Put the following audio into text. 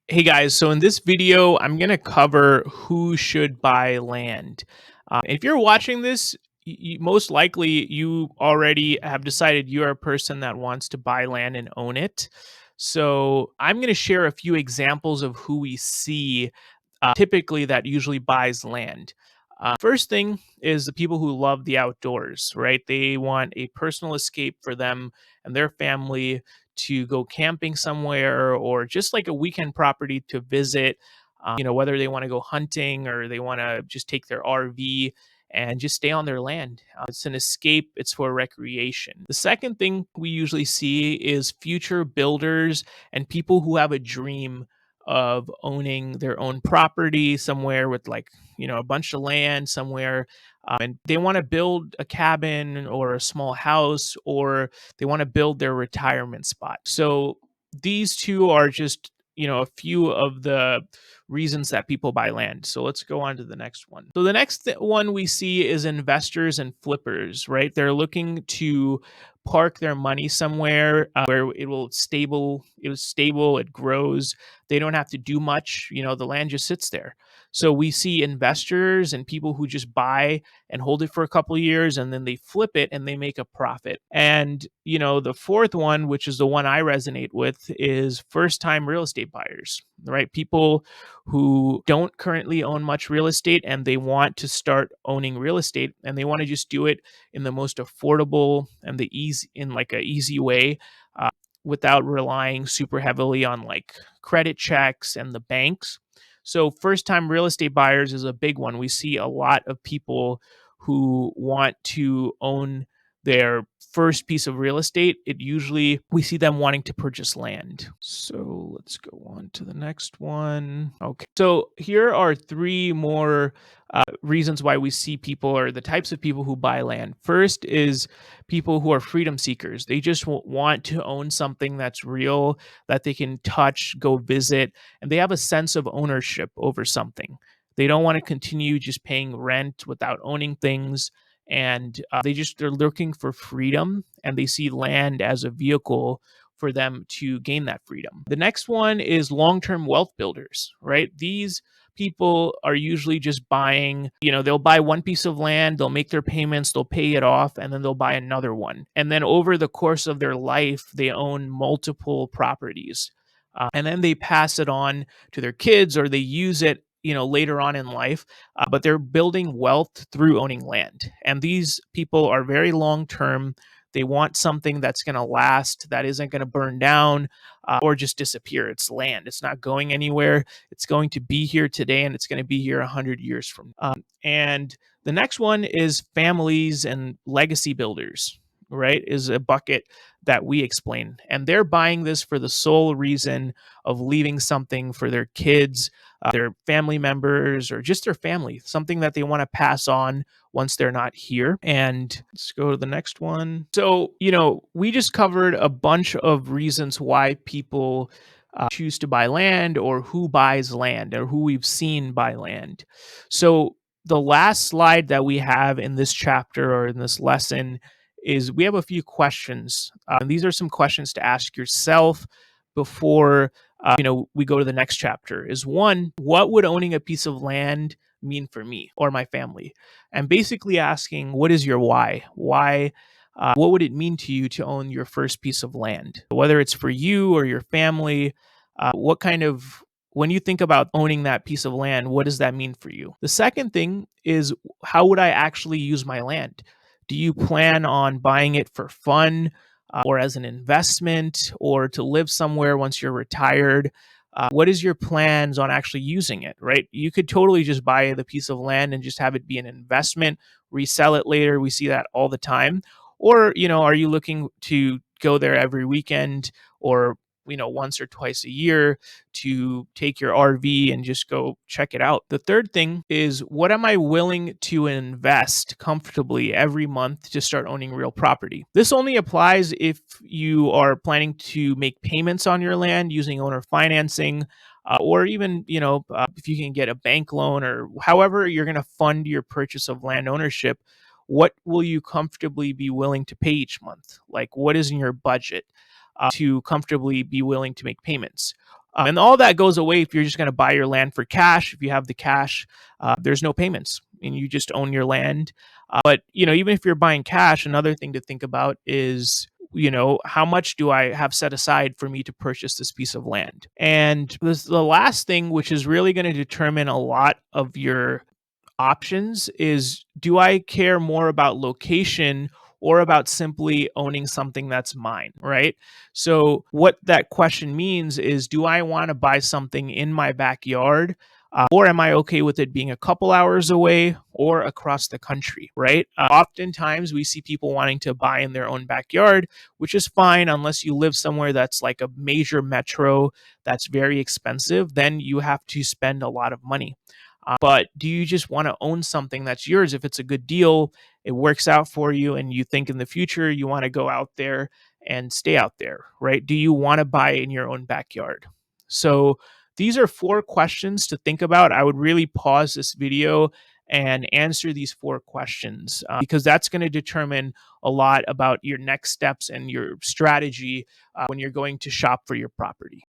Hey guys, so in this video, I'm going to cover who should buy land. If you're watching this, most likely you already have decided you're a person that wants to buy land and own it. So I'm going to share a few examples of who we see typically that usually buys land. First thing is the people who love the outdoors, right? They want a personal escape for them and their family to go camping somewhere or just like a weekend property to visit. Whether they want to go hunting or they want to just take their RV and just stay on their land. It's an escape, it's for recreation. The second thing we usually see is future builders and people who have a dream of owning their own property somewhere with a bunch of land somewhere, and they want to build a cabin or a small house, or they want to build their retirement spot. So these two are just a few of the reasons that people buy land. So let's go on to the next one. So the next one we see is investors and flippers, right? They're looking to park their money somewhere where it grows. They don't have to do much. The land just sits there. So we see investors and people who just buy and hold it for a couple of years and then they flip it and they make a profit. And the fourth one, which is the one I resonate with, is first time real estate buyers, right? People who don't currently own much real estate and they want to start owning real estate, and they want to just do it in the most affordable and a easy way, without relying super heavily on like credit checks and the banks. So first time real estate buyers is a big one. We see a lot of people who want to own their first piece of real estate. It usually we see them wanting to purchase land. So let's go on to the next one. Okay. So here are three more reasons why we see people, or the types of people who buy land. First is people who are freedom seekers. They just want to own something that's real, that they can touch, go visit, and they have a sense of ownership over something. They don't want to continue just paying rent without owning things. And they're looking for freedom, and they see land as a vehicle for them to gain that freedom. The next one is long-term wealth builders, right? These people are usually just buying, they'll buy one piece of land, they'll make their payments, they'll pay it off, and then they'll buy another one. And then over the course of their life, they own multiple properties. And then they pass it on to their kids, or they use it later on in life, but they're building wealth through owning land. And these people are very long term. They want something that's going to last, that isn't going to burn down or just disappear. It's land. It's not going anywhere. It's going to be here today, and it's going to be here 100 years from now. And the next one is families and legacy builders, right? Is a bucket that we explain. And they're buying this for the sole reason of leaving something for their kids, their family members, or just their family, something that they want to pass on once they're not here. And let's go to the next one. So, we just covered a bunch of reasons why people choose to buy land, or who buys land, or who we've seen buy land. So, the last slide that we have in this chapter or in this lesson is we have a few questions. And these are some questions to ask yourself before we go to the next chapter. Is one, what would owning a piece of land mean for me or my family? And basically asking, what is your why? Why? What would it mean to you to own your first piece of land? Whether it's for you or your family, when you think about owning that piece of land, what does that mean for you? The second thing is, how would I actually use my land? Do you plan on buying it for fun, or as an investment, or to live somewhere once you're retired? What is your plans on actually using it, right? You could totally just buy the piece of land and just have it be an investment, resell it later. We see that all the time. Or, are you looking to go there every weekend, or once or twice a year, to take your RV and just go check it out? The third thing is, what am I willing to invest comfortably every month to start owning real property? This only applies if you are planning to make payments on your land using owner financing, or even, if you can get a bank loan, or however you're going to fund your purchase of land ownership. What will you comfortably be willing to pay each month? Like, what is in your budget to comfortably be willing to make payments? And all that goes away if you're just going to buy your land for cash. If you have the cash, there's no payments and you just own your land. But even if you're buying cash, another thing to think about is how much do I have set aside for me to purchase this piece of land? And this, the last thing, which is really going to determine a lot of your options, is do I care more about location or about simply owning something that's mine, right? So, what that question means is, do I want to buy something in my backyard? Or am I okay with it being a couple hours away or across the country, right? Oftentimes we see people wanting to buy in their own backyard, which is fine unless you live somewhere that's like a major metro that's very expensive. Then you have to spend a lot of money. But do you just want to own something that's yours? If it's a good deal, it works out for you, and you think in the future you want to go out there and stay out there, right? Do you want to buy in your own backyard? So these are 4 questions to think about. I would really pause this video and answer these 4 questions, because that's going to determine a lot about your next steps and your strategy when you're going to shop for your property.